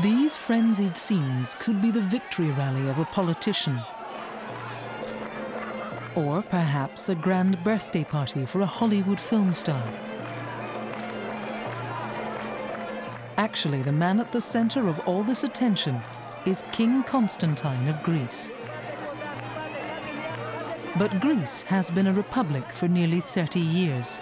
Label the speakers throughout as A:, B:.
A: These frenzied scenes could be the victory rally of a politician, or perhaps a grand birthday party for a Hollywood film star. Actually, the man at the center of all this attention is King Constantine of Greece. But Greece has been a republic for nearly 30 years.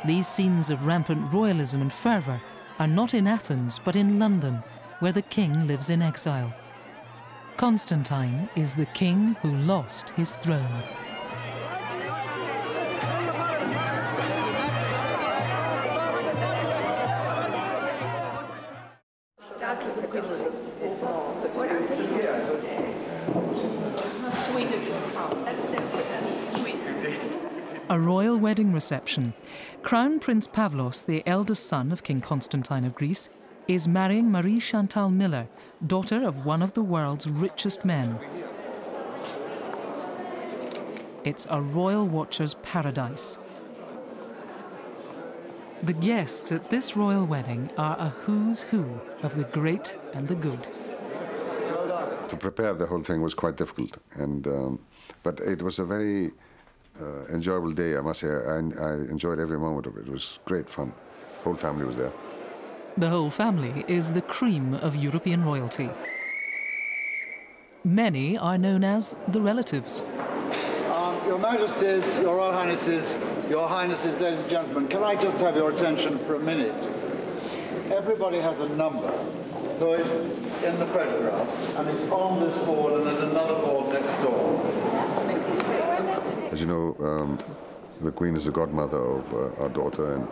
A: These scenes of rampant royalism and fervour are not in Athens, but in London, where the king lives in exile. Constantine is the king who lost his throne. A royal wedding reception. Crown Prince Pavlos, the eldest son of King Constantine of Greece, is marrying Marie Chantal Miller, daughter of one of the world's richest men. It's a royal watcher's paradise. The guests at this royal wedding are a who's who of the great and the good.
B: To prepare the whole thing was quite difficult, but it was a very enjoyable day, I must say. I enjoyed every moment of it. It was great fun. The whole family was there.
A: The whole family is the cream of European royalty. Many are known as the relatives.
C: Your Majesties, Your Royal Highnesses, ladies and gentlemen, can I just have your attention for a minute? Everybody has a number who is in the photographs, and it's on this board, and there's another board next door.
B: As you know, the Queen is the godmother of our daughter, and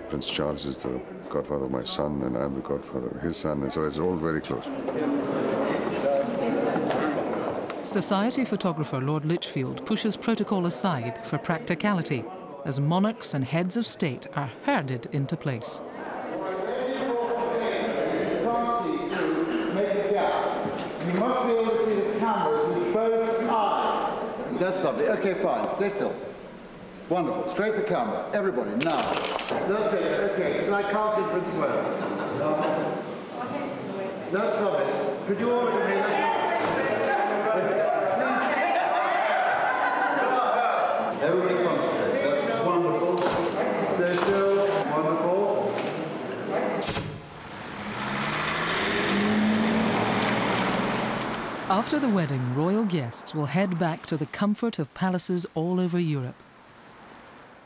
B: Prince Charles is the godfather of my son, and I'm the godfather of his son, and so it's all very close.
A: Society photographer Lord Lichfield pushes protocol aside for practicality as monarchs and heads of state are herded into place.
C: You must be able to see the cameras with both eyes. That's lovely. Okay, fine. Stay still. Wonderful. Straight the camera. Everybody, now. That's it. Okay, because I can't see Prince Wales. That's lovely. Could you all look at me? Everybody concentrate. That's wonderful. Stay still. Wonderful.
A: After the wedding, royal guests will head back to the comfort of palaces all over Europe.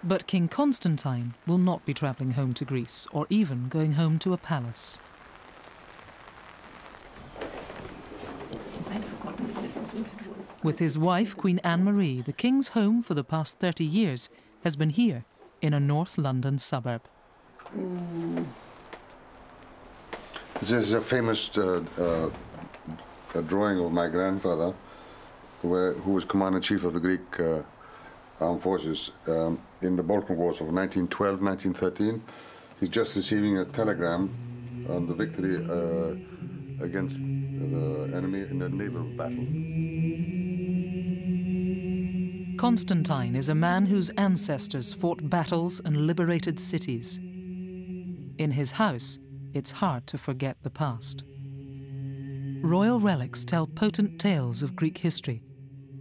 A: But King Constantine will not be travelling home to Greece, or even going home to a palace. With his wife, Queen Anne-Marie, the king's home for the past 30 years has been here, in a North London suburb.
B: This is a famous drawing of my grandfather, who was Commander-in-Chief of the Greek Armed Forces in the Balkan Wars of 1912, 1913. He's just receiving a telegram on the victory against the enemy in a naval battle.
A: Constantine is a man whose ancestors fought battles and liberated cities. In his house, it's hard to forget the past. Royal relics tell potent tales of Greek history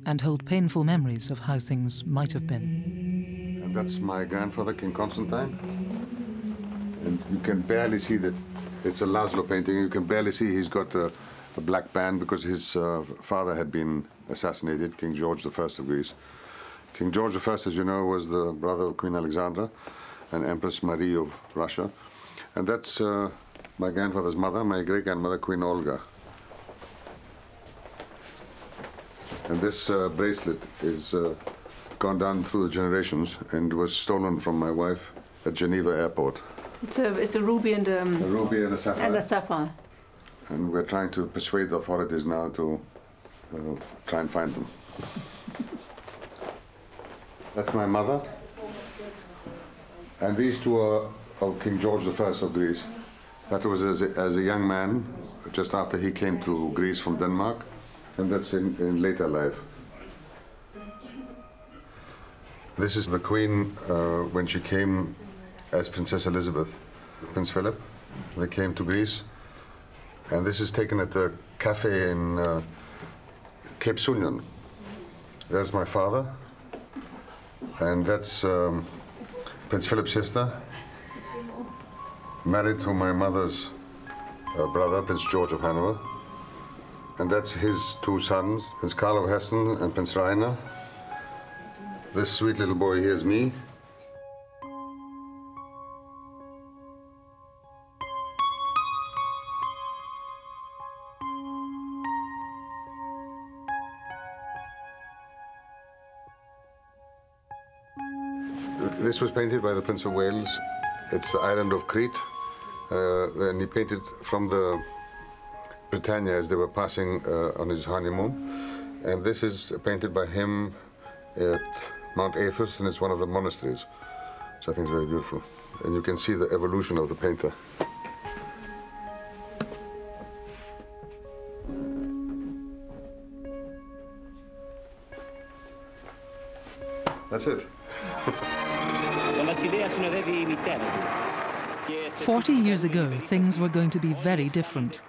A: and hold painful memories of how things might have been.
B: And that's my grandfather, King Constantine. And you can barely see that it's a Laszlo painting. You can barely see he's got a black band because his father had been assassinated, King George I of Greece. King George I, as you know, was the brother of Queen Alexandra and Empress Marie of Russia. And that's my grandfather's mother, my great-grandmother, Queen Olga. And this bracelet is gone down through the generations and was stolen from my wife at Geneva Airport.
D: It's a ruby and
B: a ruby and a sapphire.
D: And a sapphire.
B: And we're trying to persuade the authorities now to try and find them. That's my mother. And these two are of King George I of Greece. That was as a young man, just after he came to Greece from Denmark. And that's in later life. This is the Queen when she came as Princess Elizabeth, Prince Philip. They came to Greece And this is taken at the cafe in Cape Sunion. There's my father, and that's Prince Philip's sister, married to my mother's brother, Prince George of Hanover. And that's his two sons, Prince Carl of Hessen and Prince Rainer. This sweet little boy here is me. This was painted by the Prince of Wales. It's the island of Crete. And he painted from the Britannia as they were passing on his honeymoon. And this is painted by him at Mount Athos, and it's one of the monasteries. So I think it's very beautiful. And you can see the evolution of the painter. That's it.
A: 40 years ago, things were going to be very different.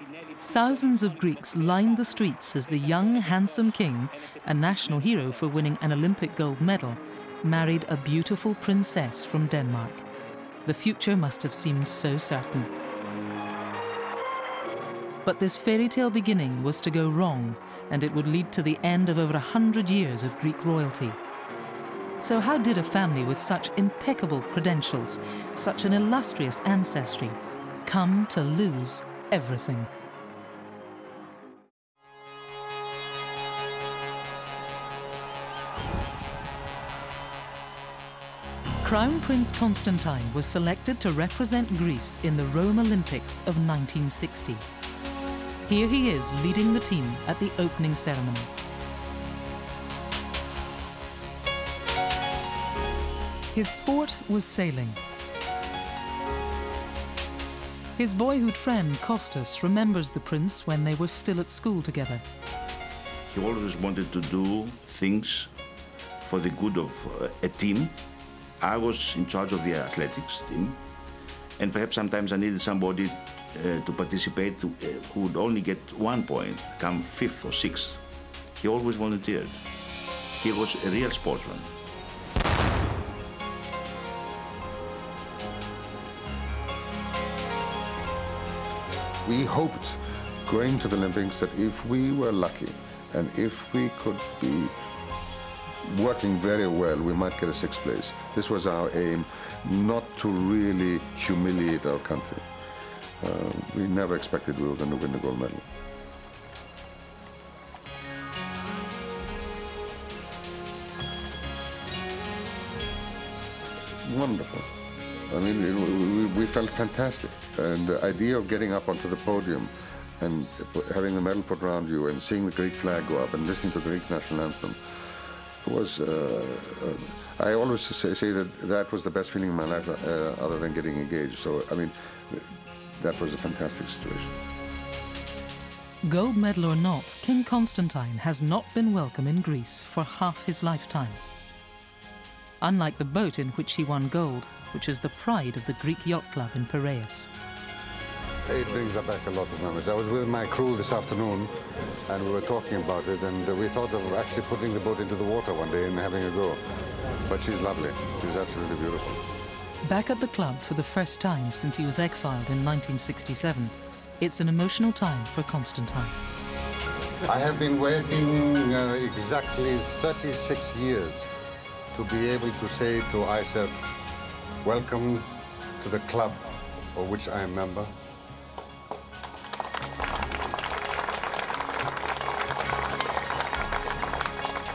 A: Thousands of Greeks lined the streets as the young, handsome king, a national hero for winning an Olympic gold medal, married a beautiful princess from Denmark. The future must have seemed so certain. But this fairy tale beginning was to go wrong, and it would lead to the end of over 100 years of Greek royalty. So how did a family with such impeccable credentials, such an illustrious ancestry, come to lose everything? Crown Prince Constantine was selected to represent Greece in the Rome Olympics of 1960. Here he is leading the team at the opening ceremony. His sport was sailing. His boyhood friend Kostas remembers the prince when they were still at school together.
E: He always wanted to do things for the good of a team. I was in charge of the athletics team, and perhaps sometimes I needed somebody to participate who would only get 1 point, come 5th or 6th. He always volunteered. He was a real sportsman.
B: We hoped going to the Olympics that if we were lucky and if we could be working very well, we might get a 6th place. This was our aim, not to really humiliate our country. We never expected we were going to win the gold medal. Wonderful. I mean, we felt fantastic. And the idea of getting up onto the podium and having the medal put around you and seeing the Greek flag go up and listening to the Greek national anthem was, I always say that was the best feeling in my life other than getting engaged. So, I mean, that was a fantastic situation.
A: Gold medal or not, King Constantine has not been welcome in Greece for half his lifetime. Unlike the boat in which he won gold, which is the pride of the Greek yacht club in Piraeus.
B: It brings back a lot of memories. I was with my crew this afternoon, and we were talking about it, and we thought of actually putting the boat into the water one day and having a go. But she's lovely. She's absolutely beautiful.
A: Back at the club for the first time since he was exiled in 1967, it's an emotional time for Constantine.
B: I have been waiting exactly 36 years to be able to say to ISEF, welcome to the club of which I am a member.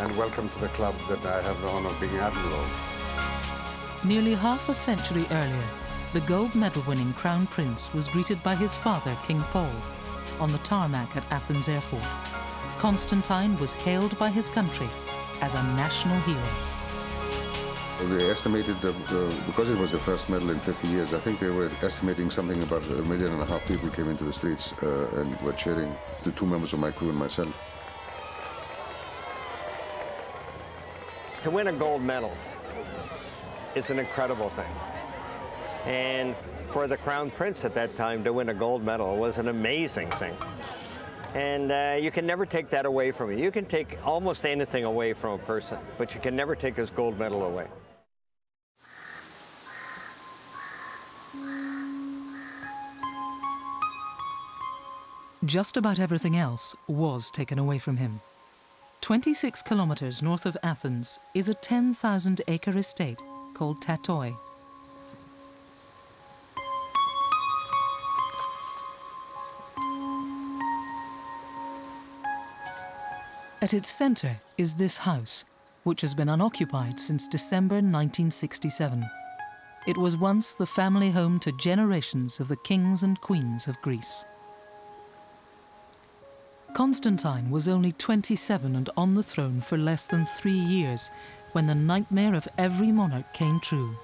B: And welcome to the club that I have the honor of being admiral of.
A: Nearly half a century earlier, the gold medal-winning Crown Prince was greeted by his father, King Paul, on the tarmac at Athens airport. Constantine was hailed by his country as a national hero.
B: We estimated, because it was the first medal in 50 years, I think they were estimating something about 1.5 million people came into the streets and were cheering, the 2 members of my crew and myself.
F: To win a gold medal is an incredible thing. And for the Crown Prince at that time to win a gold medal was an amazing thing. And you can never take that away from you. You can take almost anything away from a person, but you can never take his gold medal away.
A: Just about everything else was taken away from him. 26 kilometers north of Athens is a 10,000-acre estate called Tatoi. At its center is this house, which has been unoccupied since December 1967. It was once the family home to generations of the kings and queens of Greece. Constantine was only 27 and on the throne for less than 3 years when the nightmare of every monarch came true.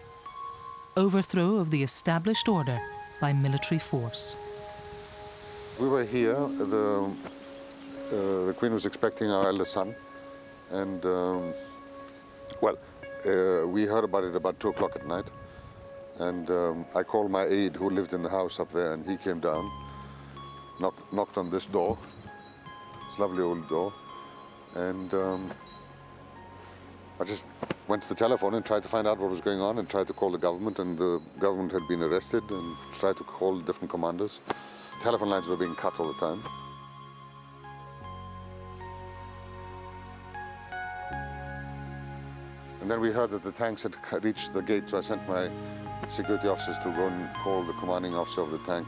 A: Overthrow of the established order by military force.
B: We were here, the Queen was expecting our eldest son, and we heard about it about 2 o'clock at night, and I called my aide who lived in the house up there, and he came down, knocked on this door, this lovely old door, and I just went to the telephone and tried to find out what was going on and tried to call the government, and the government had been arrested, and tried to call different commanders. Telephone lines were being cut all the time. And then we heard that the tanks had reached the gate, so I sent my security officers to go and call the commanding officer of the tank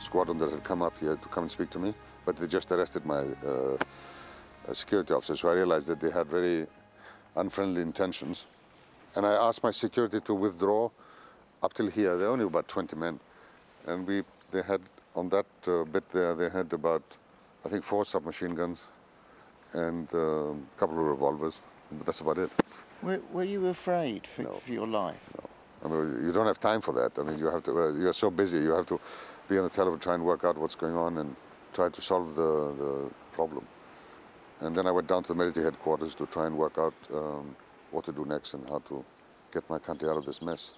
B: squadron that had come up here to come and speak to me. But they just arrested my security officer, so I realized that they had very unfriendly intentions. And I asked my security to withdraw up till here. There were only about 20 men. And they had, on that bit there, they had about, I think, 4 submachine guns and a couple of revolvers. But that's about it.
G: Were you afraid for your life?
B: No. I mean, you don't have time for that. I mean, you have to. You're so busy. You have to be on the telephone, try and work out what's going on, and try to solve the problem. And then I went down to the military headquarters to try and work out what to do next and how to get my country out of this mess.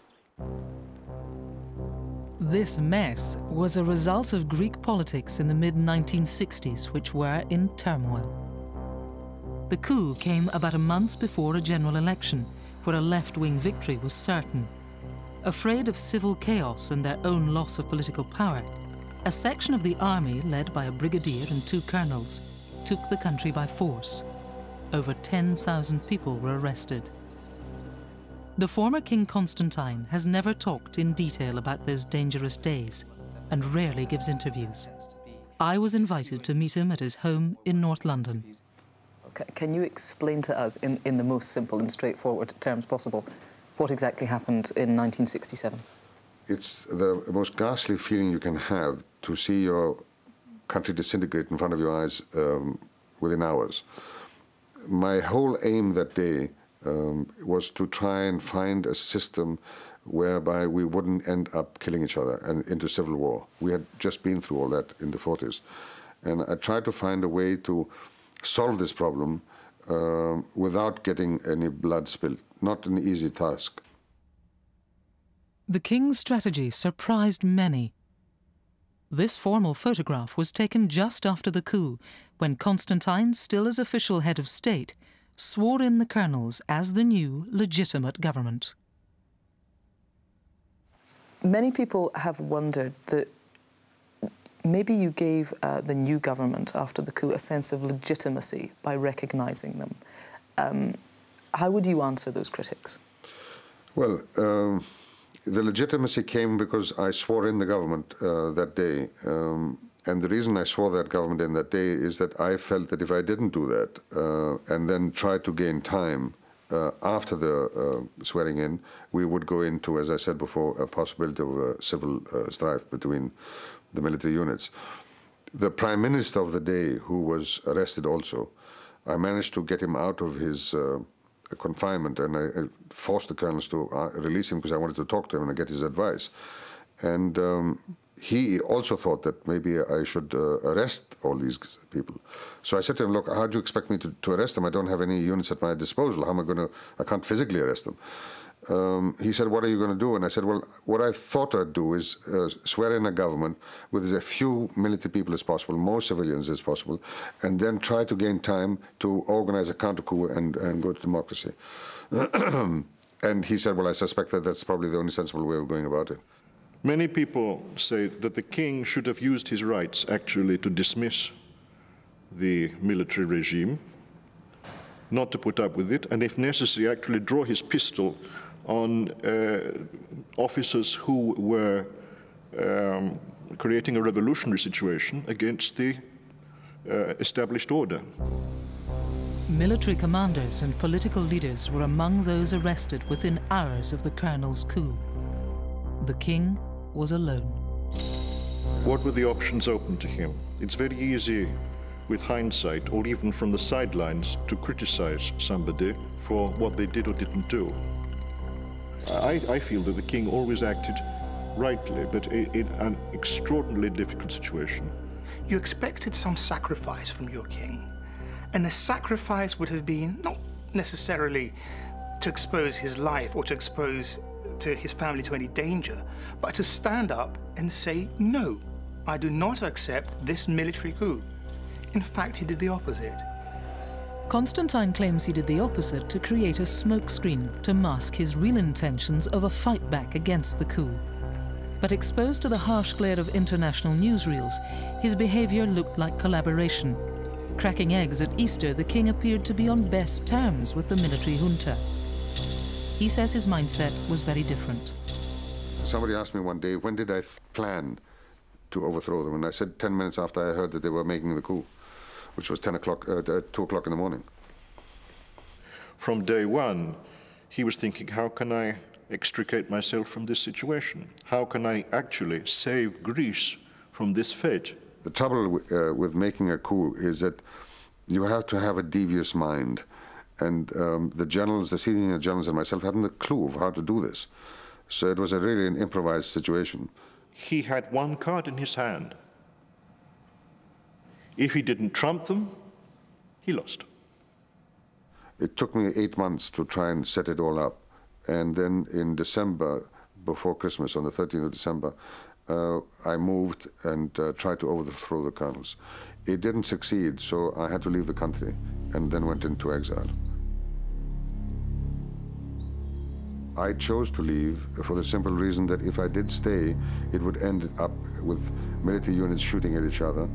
A: This mess was a result of Greek politics in the mid-1960s, which were in turmoil. The coup came about a month before a general election, where a left-wing victory was certain. Afraid of civil chaos and their own loss of political power, a section of the army, led by a brigadier and 2 colonels, took the country by force. Over 10,000 people were arrested. The former King Constantine has never talked in detail about those dangerous days and rarely gives interviews. I was invited to meet him at his home in North London.
H: Can you explain to us, in the most simple and straightforward terms possible, what exactly happened in 1967?
B: It's the most ghastly feeling you can have to see your country disintegrate in front of your eyes within hours. My whole aim that day was to try and find a system whereby we wouldn't end up killing each other and into civil war. We had just been through all that in the 40s. And I tried to find a way to solve this problem without getting any blood spilled. Not an easy task.
A: The king's strategy surprised many. This formal photograph was taken just after the coup, when Constantine, still as official head of state, swore in the colonels as the new legitimate government.
H: Many people have wondered that maybe you gave the new government after the coup a sense of legitimacy by recognising them. How would you answer those critics?
B: Well, the legitimacy came because I swore in the government that day. And the reason I swore that government in that day is that I felt that if I didn't do that and then tried to gain time after the swearing in, we would go into, as I said before, a possibility of a civil strife between the military units. The Prime Minister of the day, who was arrested also, I managed to get him out of his confinement, and I forced the colonels to release him because I wanted to talk to him and get his advice. And he also thought that maybe I should arrest all these people. So I said to him, look, how do you expect me to arrest them? I don't have any units at my disposal. How am I going to, I can't physically arrest them. he said, what are you going to do? And I said, well, what I thought I'd do is swear in a government with as few military people as possible, more civilians as possible, and then try to gain time to organize a counter-coup and go to democracy. And he said, well, I suspect that that's probably the only sensible way of going about it.
I: Many people say that the king should have used his rights, actually, to dismiss the military regime, not to put up with it, and if necessary, actually draw his pistol on officers who were creating a revolutionary situation against the established order.
A: Military commanders and political leaders were among those arrested within hours of the colonel's coup. The king was alone.
I: What were the options open to him? It's very easy, with hindsight, or even from the sidelines, to criticize somebody for what they did or didn't do. I feel that the king always acted rightly, but in an extraordinarily difficult situation.
J: You expected some sacrifice from your king, and the sacrifice would have been not necessarily to expose his life or to expose to his family to any danger, but to stand up and say, no, I do not accept this military coup. In fact, he did the opposite.
A: Constantine claims he did the opposite to create a smokescreen to mask his real intentions of a fight back against the coup. But exposed to the harsh glare of international newsreels, his behavior looked like collaboration. Cracking eggs at Easter, the king appeared to be on best terms with the military junta. He says his mindset was very different.
B: Somebody asked me one day, when did I plan to overthrow them? And I said 10 minutes after I heard that they were making the coup, which was 2 o'clock in the morning.
I: From day one, he was thinking, how can I extricate myself from this situation? How can I actually save Greece from this fate?
B: The trouble with making a coup is that you have to have a devious mind. And the generals, the senior generals and myself hadn't a clue of how to do this. So it was really an improvised situation.
I: He had one card in his hand. If he didn't trump them, he lost.
B: It took me 8 months to try and set it all up. And then in December, before Christmas, on the 13th of December, I moved and tried to overthrow the colonels. It didn't succeed, so I had to leave the country and then went into exile. I chose to leave for the simple reason that if I did stay, it would end up with military units shooting at each other,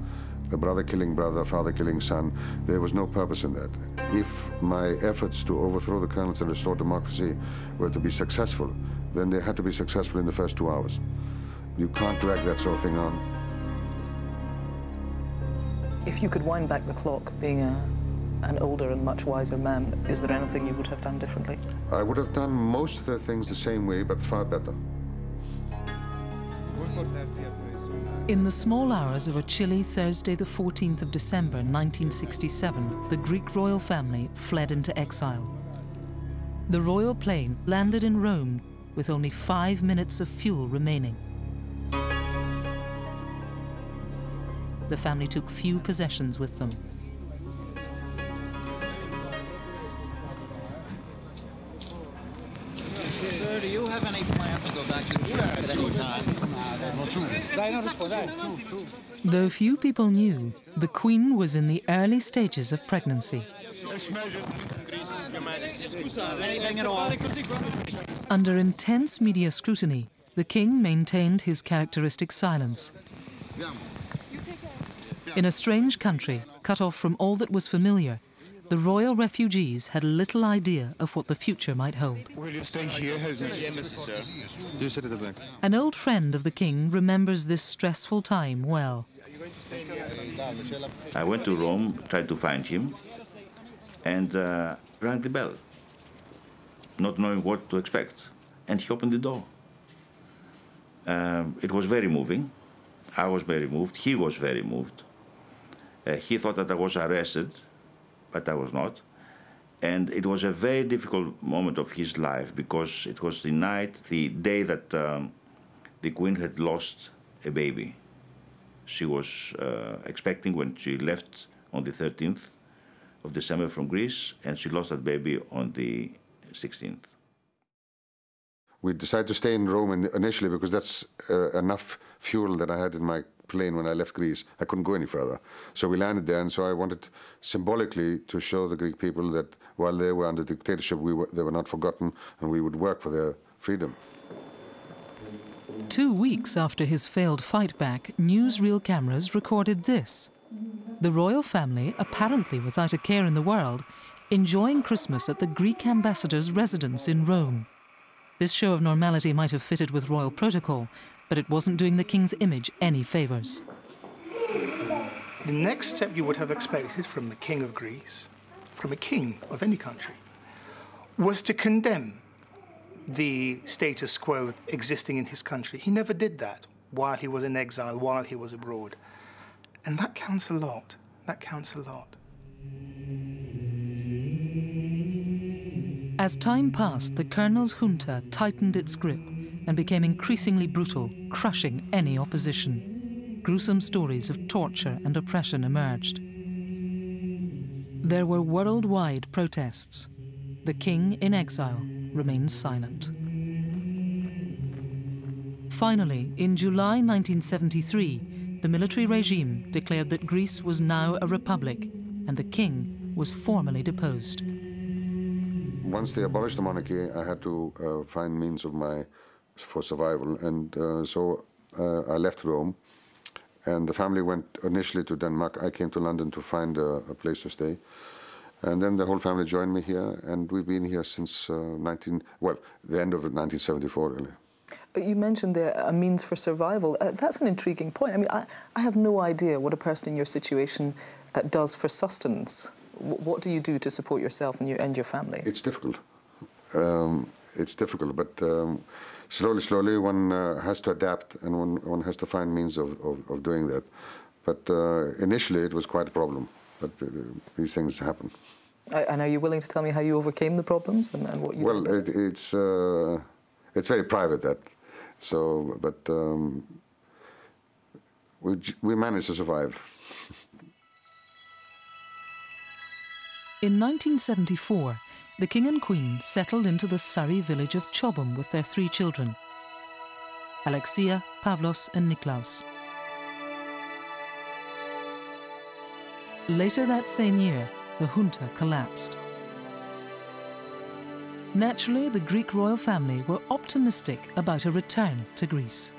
B: a brother killing brother, father killing son. There was no purpose in that. If my efforts to overthrow the colonels and restore democracy were to be successful, then they had to be successful in the first 2 hours. You can't drag that sort of thing on.
H: If you could wind back the clock, being an older and much wiser man, is there anything you would have done differently?
B: I would have done most of the things the same way, but far better.
A: In the small hours of a chilly Thursday, the 14th of December, 1967, the Greek royal family fled into exile. The royal plane landed in Rome with only 5 minutes of fuel remaining. The family took few possessions with them.
K: Sir, do you have any plans to go back to France at any time?
A: Though few people knew, the Queen was in the early stages of pregnancy.
K: Anything at all?
A: Under intense media scrutiny, the King maintained his characteristic silence. In a strange country, cut off from all that was familiar, the royal refugees had little idea of what the future might hold.
L: Will you stay here? Yes, sir. You sit at the back.
A: An old friend of the King remembers this stressful time well.
E: I went to Rome, tried to find him, and rang the bell, not knowing what to expect. And he opened the door. It was very moving. I was very moved. He was very moved. He thought that I was arrested, but I was not. And it was a very difficult moment of his life because it was the night, the day that the Queen had lost a baby. She was expecting when she left on the 13th of December from Greece, and she lost that baby on the 16th.
B: We decided to stay in Rome initially because that's enough fuel that I had in my plane when I left Greece. I couldn't go any further. So we landed there, and so I wanted symbolically to show the Greek people that while they were under dictatorship, they were not forgotten, and we would work for their freedom.
A: 2 weeks after his failed fight back, newsreel cameras recorded this. The royal family, apparently without a care in the world, enjoying Christmas at the Greek ambassador's residence in Rome. This show of normality might have fitted with royal protocol, but it wasn't doing the king's image any favours.
J: The next step you would have expected from the king of Greece, from a king of any country, was to condemn the status quo existing in his country. He never did that while he was in exile, while he was abroad. And that counts a lot. That counts a lot.
A: As time passed, the colonel's junta tightened its grip and became increasingly brutal, crushing any opposition. Gruesome stories of torture and oppression emerged. There were worldwide protests. The king in exile remained silent. Finally, in July 1973, the military regime declared that Greece was now a republic and the king was formally deposed.
B: Once they abolished the monarchy, I had to find means for survival, and so I left Rome, and the family went initially to Denmark. I came to London to find a place to stay, and then the whole family joined me here, and we've been here since the end of 1974, really.
H: You mentioned there a means for survival. That's an intriguing point. I mean, I have no idea what a person in your situation does for sustenance. What do you do to support yourself and your family?
B: It's difficult. It's difficult, but slowly one has to adapt, and one has to find means of doing that. But initially it was quite a problem, but these things happen.
H: And are you willing to tell me how you overcame the problems and what you
B: Well, it's very private, that. So, but we managed to survive.
A: In 1974, the king and queen settled into the Surrey village of Chobham with their 3 children, Alexia, Pavlos and Niklaus. Later that same year, the junta collapsed. Naturally, the Greek royal family were optimistic about a return to Greece.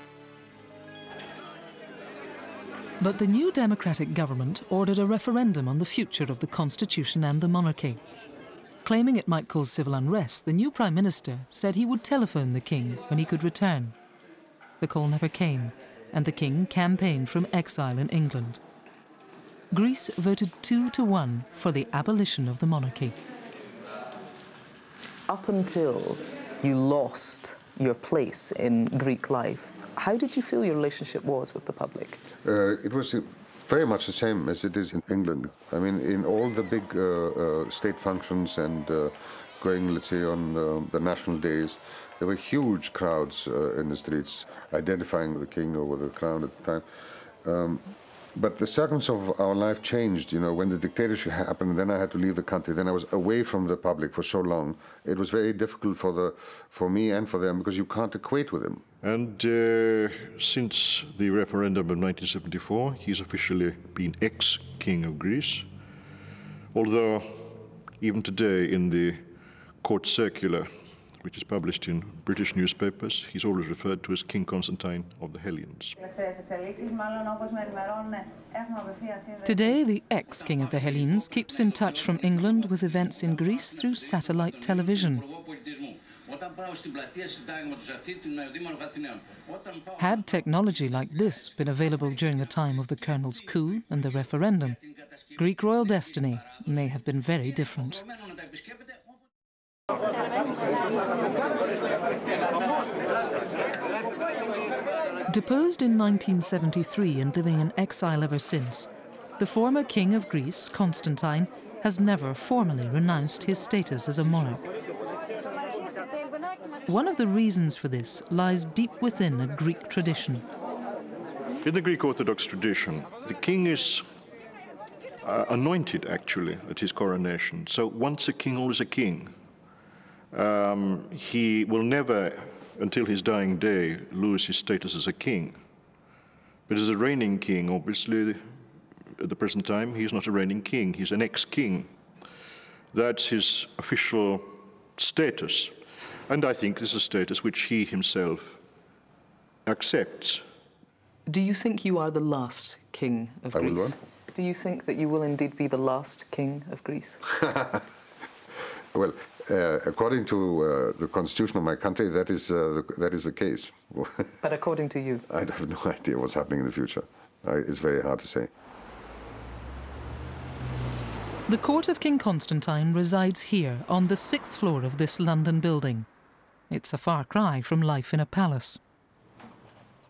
A: But the new democratic government ordered a referendum on the future of the constitution and the monarchy. Claiming it might cause civil unrest, the new prime minister said he would telephone the king when he could return. The call never came, and the king campaigned from exile in England. Greece voted 2-1 for the abolition of the monarchy.
H: Up until you lost your place in Greek life, how did you feel your relationship was with the public?
B: It was very much the same as it is in England. I mean, in all the big state functions and going, let's say, on the national days, there were huge crowds in the streets identifying the king or the crown at the time. But the circumstances of our life changed, you know, when the dictatorship happened. Then I had to leave the country. Then I was away from the public for so long. It was very difficult for me and for them, because you can't equate with them.
I: And since the referendum of 1974, he's officially been ex-king of Greece. Although even today in the court circular, which is published in British newspapers, he's always referred to as King Constantine of the Hellenes.
A: Today, the ex-king of the Hellenes keeps in touch from England with events in Greece through satellite television. Had technology like this been available during the time of the colonel's coup and the referendum, Greek royal destiny may have been very different. Deposed in 1973 and living in exile ever since, the former king of Greece, Constantine, has never formally renounced his status as a monarch. One of the reasons for this lies deep within a Greek tradition.
I: In the Greek Orthodox tradition, the king is anointed, actually, at his coronation. So once a king, always a king. He will never until his dying day, lose his status as a king. But as a reigning king, obviously, at the present time, he's not a reigning king, he's an ex-king. That's his official status. And I think this is a status which he himself accepts.
H: Do you think you are the last king of Greece?
B: Will what?
H: Do you think that you will indeed be the last king of Greece?
B: Well, according to the constitution of my country, that is the case.
H: But according to you?
B: I have no idea what's happening in the future. It's very hard to say.
A: The court of King Constantine resides here on the 6th floor of this London building. It's a far cry from life in a palace.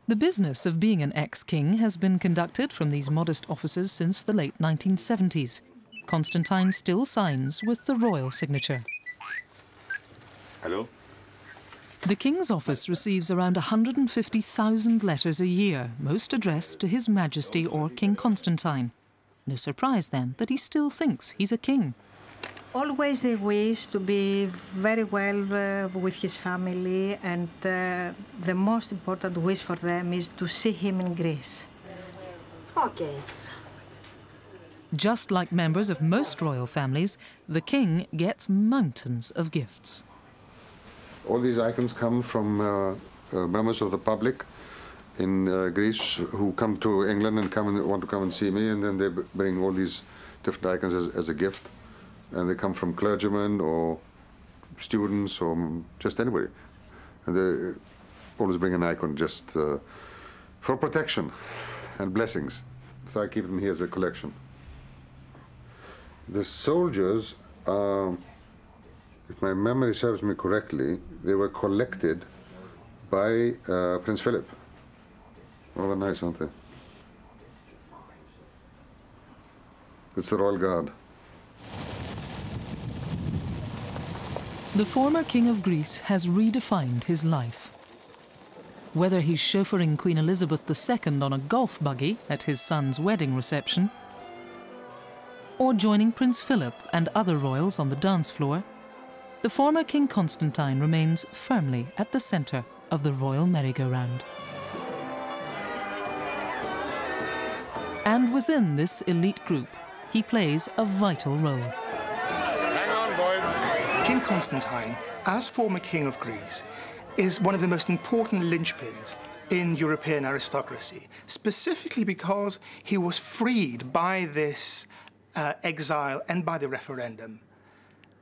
A: The business of being an ex-king has been conducted from these modest offices since the late 1970s. Constantine still signs with the royal signature.
E: Hello?
A: The King's office receives around 150,000 letters a year, most addressed to His Majesty or King Constantine. No surprise, then, that he still thinks he's a king.
M: Always they wish to be very well with his family, and the most important wish for them is to see him in Greece.
N: Okay.
A: Just like members of most royal families, the king gets mountains of gifts.
B: All these icons come from members of the public in Greece who come to England and want to come and see me, and then they bring all these different icons as a gift. And they come from clergymen or students or just anybody. And they always bring an icon just for protection and blessings. So I keep them here as a collection. The soldiers, if my memory serves me correctly, they were collected by Prince Philip. Rather nice, aren't they? It's the Royal Guard.
A: The former King of Greece has redefined his life. Whether he's chauffeuring Queen Elizabeth II on a golf buggy at his son's wedding reception, or joining Prince Philip and other royals on the dance floor, the former King Constantine remains firmly at the centre of the royal merry-go-round. And within this elite group, he plays a vital role.
J: King Constantine, as former King of Greece, is one of the most important linchpins in European aristocracy, specifically because he was freed by this exile and by the referendum.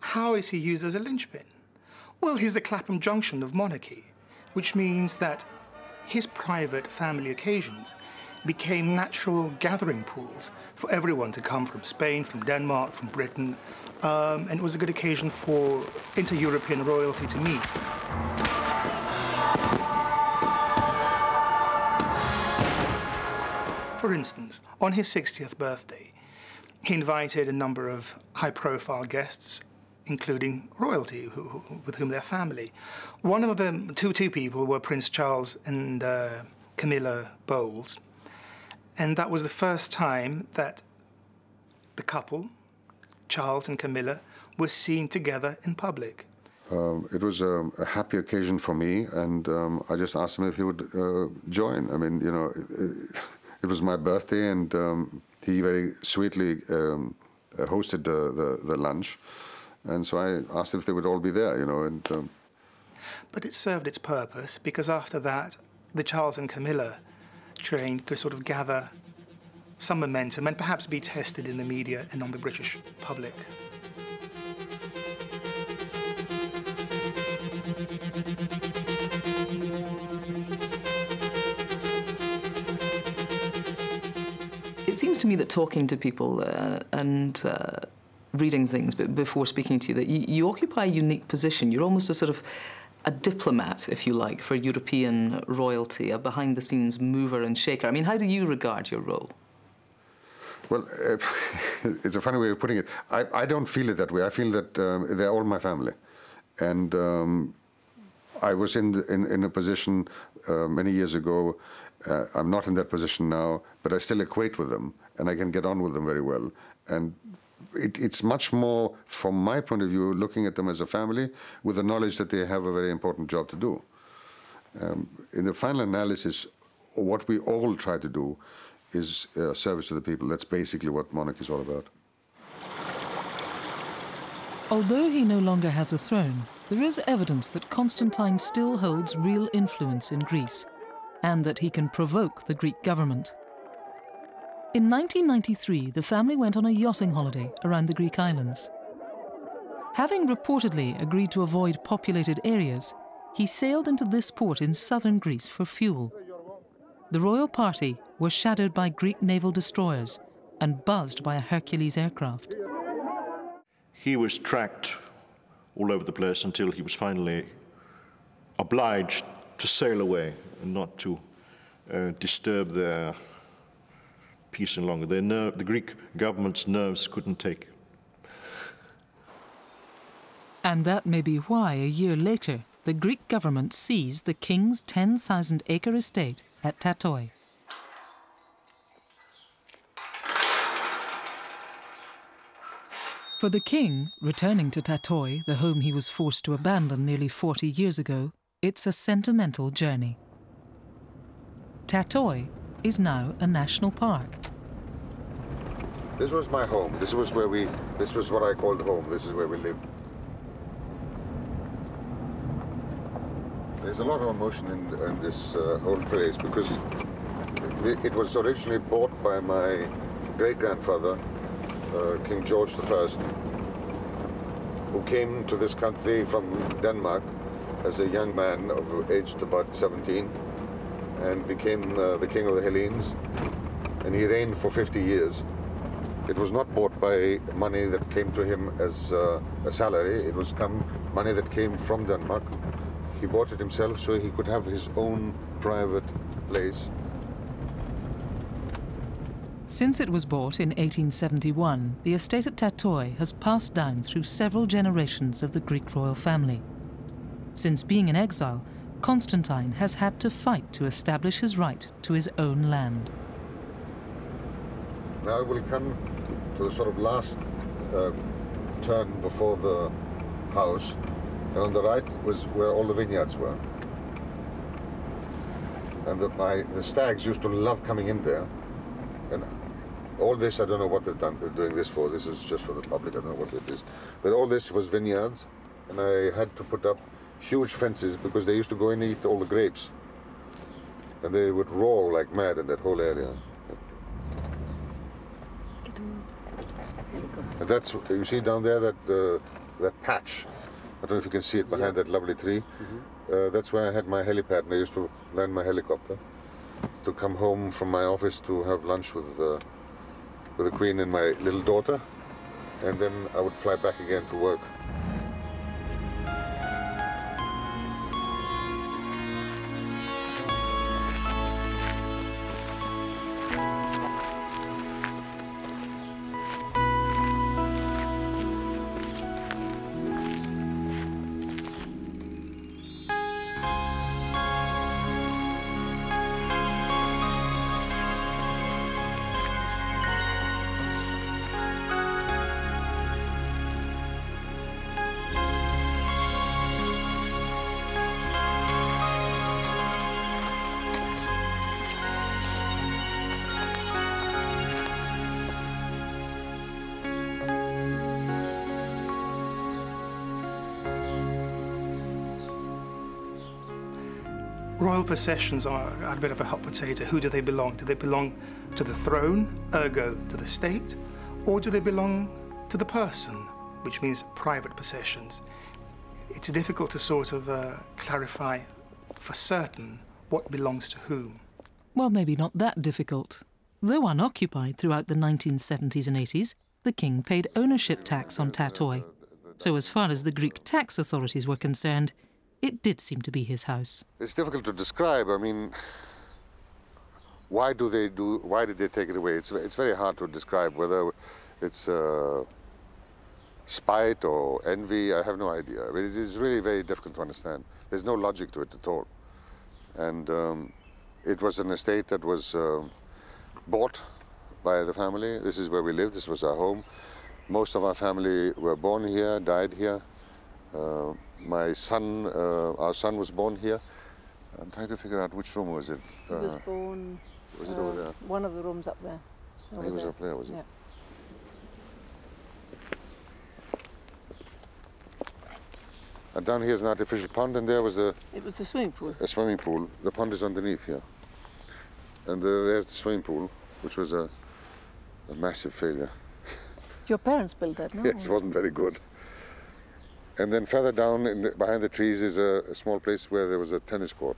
J: How is he used as a linchpin? Well, he's the Clapham Junction of monarchy, which means that his private family occasions became natural gathering pools for everyone to come from Spain, from Denmark, from Britain, and it was a good occasion for inter-European royalty to meet. For instance, on his 60th birthday, he invited a number of high-profile guests, including royalty, with whom they're family. One of them, two people, were Prince Charles and Camilla Bowles, and that was the first time that the couple, Charles and Camilla, were seen together in public.
B: It was a happy occasion for me, and I just asked them if they would join. I mean, you know, it was my birthday, and he very sweetly hosted the lunch, and so I asked if they would all be there, you know. And
J: but it served its purpose, because after that, the Charles and Camilla train could sort of gather some momentum and perhaps be tested in the media and on the British public.
H: It seems to me that talking to people and reading things before speaking to you, that you occupy a unique position. You're almost a sort of a diplomat, if you like, for European royalty, a behind-the-scenes mover and shaker. I mean, how do you regard your role?
B: Well, it's a funny way of putting it. I don't feel it that way. I feel that they're all my family. And I was in a position many years ago. I'm not in that position now, but I still equate with them, and I can get on with them very well. And it's much more, from my point of view, looking at them as a family with the knowledge that they have a very important job to do. In the final analysis, what we all try to do is service to the people. That's basically what monarchy is all about.
A: Although he no longer has a throne, there is evidence that Constantine still holds real influence in Greece, and that he can provoke the Greek government. In 1993, the family went on a yachting holiday around the Greek islands. Having reportedly agreed to avoid populated areas, he sailed into this port in southern Greece for fuel. The royal party were shadowed by Greek naval destroyers and buzzed by a Hercules aircraft.
I: He was tracked all over the place until he was finally obliged to sail away and not to disturb their peace any longer. The Greek government's nerves couldn't take it.
A: And that may be why, a year later, the Greek government seized the king's 10,000-acre estate at Tatoi. For the king, returning to Tatoi, the home he was forced to abandon nearly 40 years ago, it's a sentimental journey. Tatoi is now a national park.
B: This was my home. This was what I called home. This is where we lived. There's a lot of emotion in this whole place because it was originally bought by my great-grandfather, King George I, who came to this country from Denmark as a young man aged about 17 and became the king of the Hellenes, and he reigned for 50 years. It was not bought by money that came to him as a salary. It was money that came from Denmark. He bought it himself so he could have his own private place.
A: Since it was bought in 1871, the estate at Tatoi has passed down through several generations of the Greek royal family. Since being in exile, Constantine has had to fight to establish his right to his own land.
B: Now we'll come to the sort of last turn before the house, and on the right was where all the vineyards were. And the stags used to love coming in there. And all this, I don't know what they're doing this for. This is just for the public. I don't know what it is. But all this was vineyards, and I had to put up huge fences because they used to go in and eat all the grapes. And they would roar like mad in that whole area. And that's, you see down there, that patch. I don't know if you can see it behind that lovely tree. That's where I had my helipad, and I used to land my helicopter to come home from my office to have lunch with the Queen and my little daughter, and then I would fly back again to work.
J: Royal possessions are a bit of a hot potato. Who do they belong? Do they belong to the throne, ergo to the state, or do they belong to the person, which means private possessions? It's difficult to sort of clarify for certain what belongs to whom.
A: Well, maybe not that difficult. Though unoccupied throughout the 1970s and 80s, the king paid ownership tax on Tatoi. So as far as the Greek tax authorities were concerned, it did seem to be his house.
B: It's difficult to describe. I mean, why did they take it away? It's very hard to describe whether it's spite or envy. I have no idea. I mean, it is really very difficult to understand. There's no logic to it at all. And it was an estate that was bought by the family. This is where we lived. This was our home. Most of our family were born here, died here. My son, our son was born here. I'm trying to figure out which room was it.
D: He was born...
B: Was it over there?
D: One of the rooms up there.
B: He was up there, was it?
D: Yeah.
B: And down here is an artificial pond, and there was a...
D: It was a swimming pool.
B: A swimming pool. The pond is underneath here. And there's the swimming pool, which was a massive failure.
D: Your parents built that, no?
B: Yes, it wasn't very good. And then further down, behind the trees, is a small place where there was a tennis court.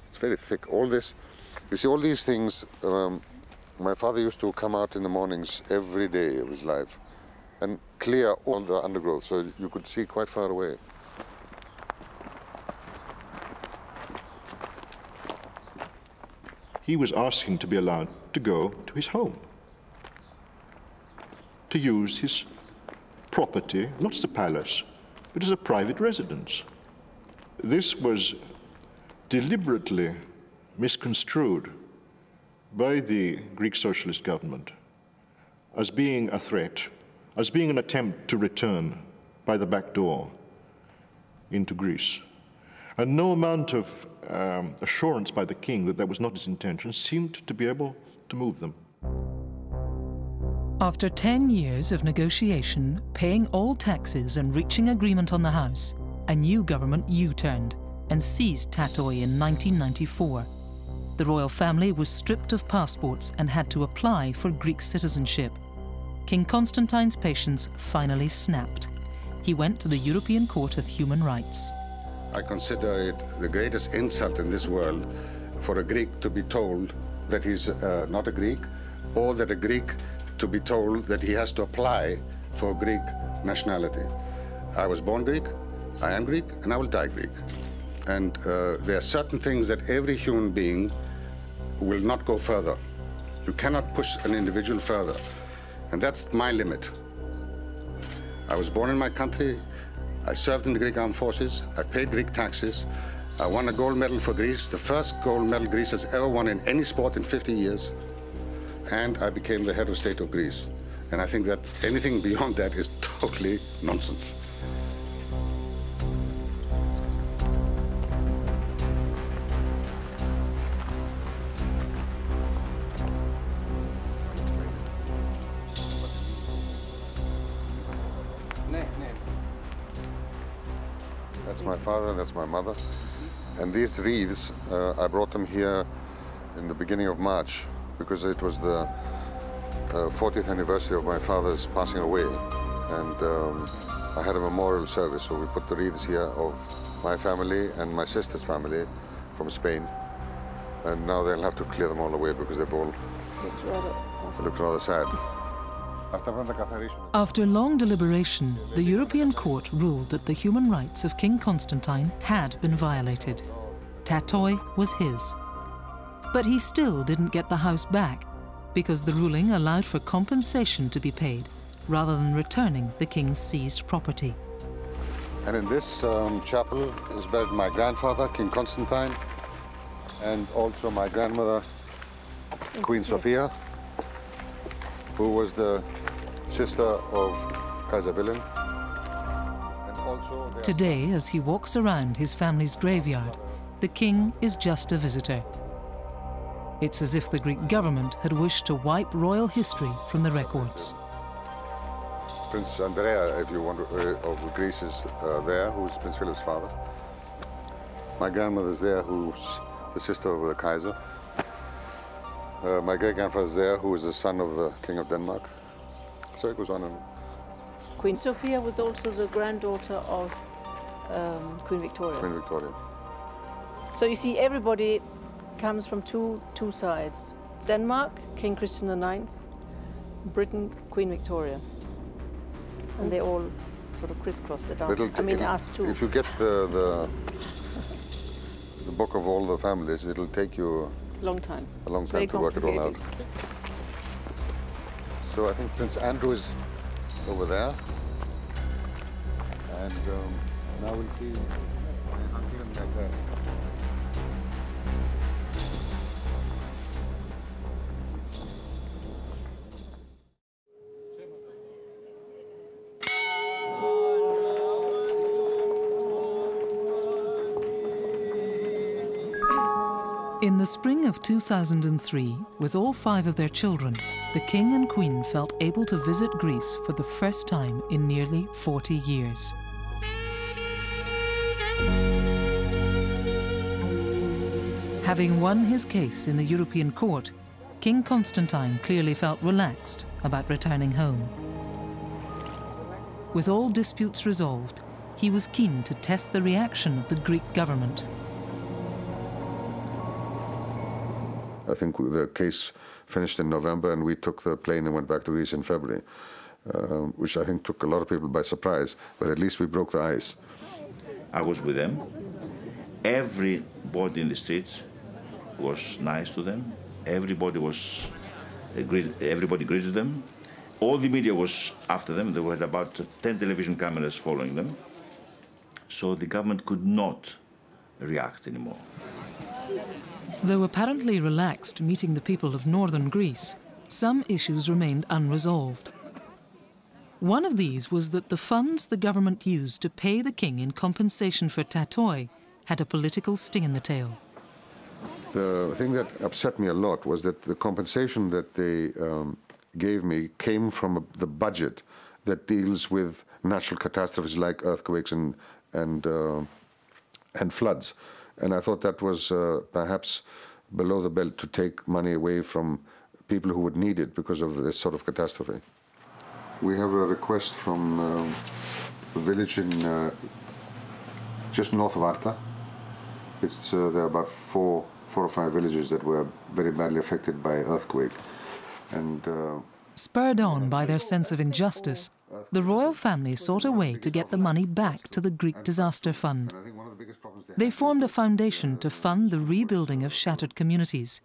B: It's very thick. All this, you see, all these things, my father used to come out in the mornings every day of his life and clear all the undergrowth, so you could see quite far away.
I: He was asking to be allowed to go to his home, to use his property, not as a palace, but as a private residence. This was deliberately misconstrued by the Greek socialist government as being a threat, as being an attempt to return by the back door into Greece. And no amount of assurance by the king that that was not his intention seemed to be able to move them.
A: After 10 years of negotiation, paying all taxes and reaching agreement on the house, a new government U-turned and seized Tatoi in 1994. The royal family was stripped of passports and had to apply for Greek citizenship. King Constantine's patience finally snapped. He went to the European Court of Human Rights.
B: I consider it the greatest insult in this world for a Greek to be told that he's not a Greek, or that a Greek to be told that he has to apply for Greek nationality. I was born Greek, I am Greek, and I will die Greek. And there are certain things that every human being will not go further. You cannot push an individual further. And that's my limit. I was born in my country, I served in the Greek armed forces, I paid Greek taxes, I won a gold medal for Greece, the first gold medal Greece has ever won in any sport in 50 years. And I became the head of state of Greece. And I think that anything beyond that is totally nonsense. That's my father and that's my mother. And these wreaths, I brought them here in the beginning of March because it was the 40th anniversary of my father's passing away. And I had a memorial service, so we put the wreaths here of my family and my sister's family from Spain. And now they'll have to clear them all away because they've all... It looks rather sad.
A: After long deliberation, the European Court ruled that the human rights of King Constantine had been violated. Tatoi was his. But he still didn't get the house back because the ruling allowed for compensation to be paid rather than returning the king's seized property.
B: And in this chapel is buried my grandfather, King Constantine, and also my grandmother, Queen Sophia, who was the sister of Kaiser Wilhelm. And also
A: today, as he walks around his family's graveyard, the king is just a visitor. It's as if the Greek government had wished to wipe royal history from the records.
B: Prince Andrea, if you want, of Greece is there, who's Prince Philip's father. My grandmother's there, who's the sister of the Kaiser. My great-grandfather's there, who is the son of the King of Denmark. So it goes on and on.
D: Queen Sophia was also the granddaughter of Queen Victoria.
B: Queen Victoria.
D: So you see, everybody comes from two sides. Denmark, King Christian IX, Britain, Queen Victoria. And they all sort of crisscrossed it down. I mean, us too.
B: If you get the book of all the families, it'll take you a long time to work it all out. So I think Prince Andrew is over there. And now we'll see my uncle and like that.
A: In the spring of 2003, with all 5 of their children, the King and Queen felt able to visit Greece for the first time in nearly 40 years. Having won his case in the European court, King Constantine clearly felt relaxed about returning home. With all disputes resolved, he was keen to test the reaction of the Greek government.
B: I think the case finished in November, and we took the plane and went back to Greece in February, which I think took a lot of people by surprise, but at least we broke the ice.
E: I was with them. Everybody in the streets was nice to them. Everybody greeted them. All the media was after them. There were about 10 television cameras following them. So the government could not react anymore.
A: Though apparently relaxed meeting the people of northern Greece, some issues remained unresolved. One of these was that the funds the government used to pay the king in compensation for Tatoi had a political sting in the tail.
B: The thing that upset me a lot was that the compensation that they gave me came from the budget that deals with natural catastrophes like earthquakes and floods. And I thought that was perhaps below the belt to take money away from people who would need it because of this sort of catastrophe. We have a request from a village in just north of Arta. There are about four or five villages that were very badly affected by earthquake. And
A: spurred on by their sense of injustice, the royal family sought a way to get the money back to the Greek Disaster Fund. They formed a foundation to fund the rebuilding of shattered communities.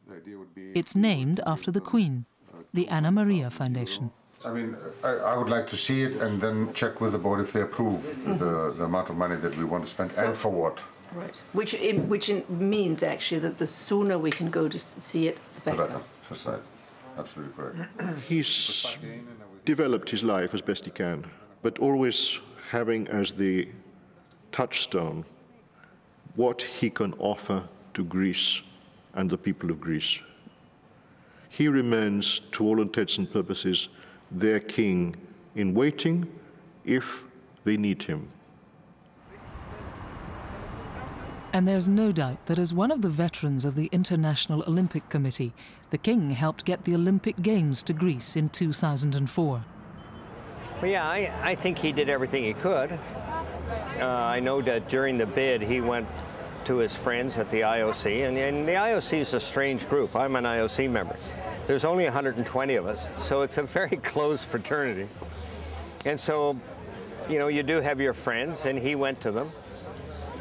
A: It's named after the Queen, the Anna Maria Foundation.
B: I mean, I would like to see it and then check with the board if they approve the amount of money that we want to spend and for what.
D: Right. Which means actually that the sooner we can go to see it, the better.
B: That's right. Absolutely correct.
I: He's developed his life as best he can, but always having as the touchstone what he can offer to Greece and the people of Greece. He remains, to all intents and purposes, their king in waiting if they need him.
A: And there's no doubt that as one of the veterans of the International Olympic Committee, the king helped get the Olympic Games to Greece in 2004.
F: Well, yeah, I think he did everything he could. I know that during the bid, he went to his friends at the IOC, and the IOC is a strange group. I'm an IOC member. There's only 120 of us, so it's a very close fraternity. And so, you know, you do have your friends, and he went to them.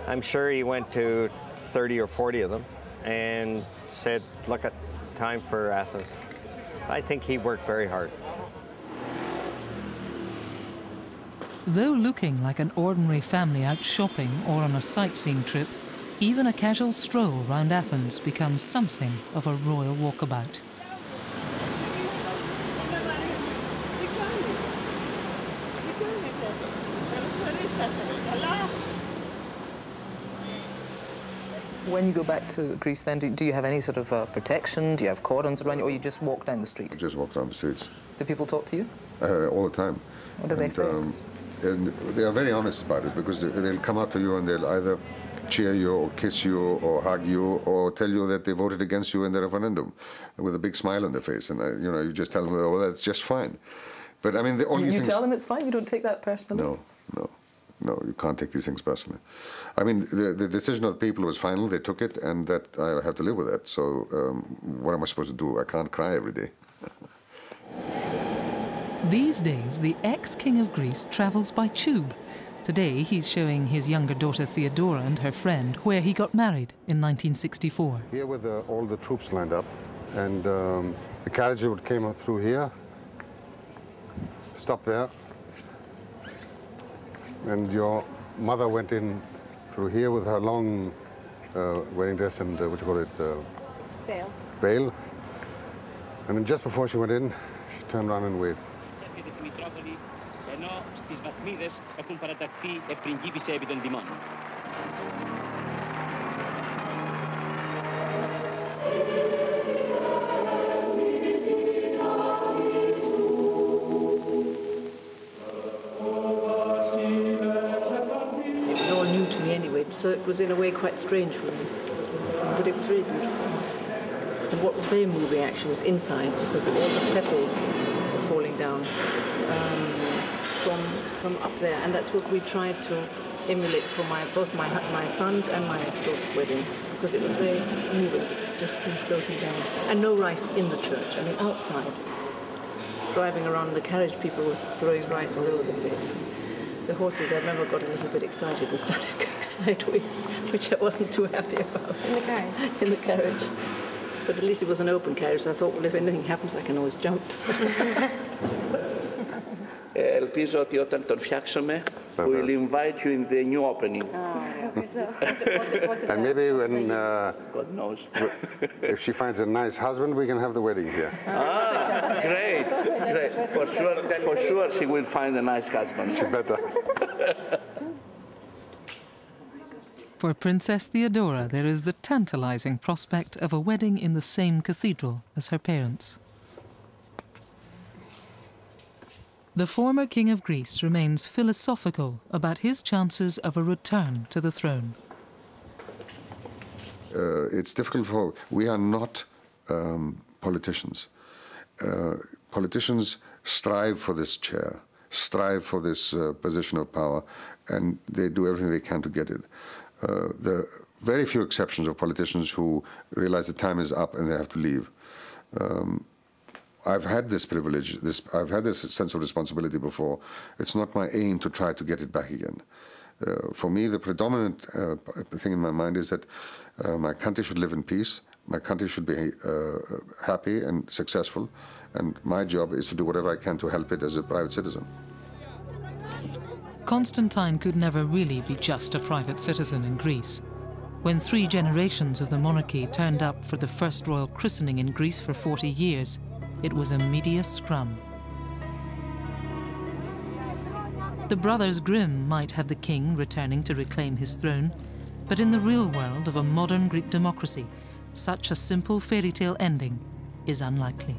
F: I'm sure he went to 30 or 40 of them and said, look, at time for Athens. I think he worked very hard.
A: Though looking like an ordinary family out shopping or on a sightseeing trip, even a casual stroll round Athens becomes something of a royal walkabout.
H: When you go back to Greece then, do you have any sort of protection? Do you have cordons around you, or you just walk down the street?
B: I just walk down the streets.
H: Do people talk to you?
B: All the time.
H: What do they say?
B: And they are very honest about it, because they'll come up to you and they'll either cheer you or kiss you or hug you or tell you that they voted against you in the referendum with a big smile on their face. And, you know, you just tell them, oh, that's just fine. But, I mean, the only
H: You tell them it's fine? You don't take that personally?
B: No, you can't take these things personally. I mean, the decision of the people was final. They took it, and that I have to live with that. So what am I supposed to do? I can't cry every day.
A: These days, the ex-king of Greece travels by tube. Today, he's showing his younger daughter Theodora and her friend where he got married in 1964.
B: Here with all the troops lined up, and the carriage came through here, stopped there, and your mother went in through here with her long wedding dress and, what you call it?
D: Veil.
B: Veil. And then just before she went in, she turned around and waved.
D: So it was in a way quite strange for me, but it was really beautiful. And what was very moving actually was inside, because all the petals were falling down from up there, and that's what we tried to emulate for both my son's and my daughter's wedding, because it was very moving. It just came floating down, and no rice in the church. I mean, outside, driving around in the carriage, people were throwing rice all over the place. The horses, I remember, got a little bit excited and started going sideways, which I wasn't too happy about.
O: In the carriage?
D: In the carriage. But at least it was an open carriage, so I thought, well, if anything happens, I can always jump.
P: Ελπίζω ότι όταν τον φτιάξουμε, we'll invite you in the new opening.
B: And maybe when,
P: God knows.
B: if she finds a nice husband, we can have the wedding here.
P: Ah, great, great. For sure she will find a nice husband.
B: She better.
A: For Princess Theodora, there is the tantalizing prospect of a wedding in the same cathedral as her parents. The former king of Greece remains philosophical about his chances of a return to the throne.
B: It's difficult we are not politicians. Politicians strive for this chair, strive for this position of power, and they do everything they can to get it. There are very few exceptions of politicians who realize the time is up and they have to leave. I've had this privilege, I've had this sense of responsibility before. It's not my aim to try to get it back again. For me, the predominant thing in my mind is that my country should live in peace, my country should be happy and successful, and my job is to do whatever I can to help it as a private citizen.
A: Constantine could never really be just a private citizen in Greece. When 3 generations of the monarchy turned up for the first royal christening in Greece for 40 years, it was a media scrum. The brothers Grimm might have the king returning to reclaim his throne, but in the real world of a modern Greek democracy, such a simple fairy tale ending is unlikely.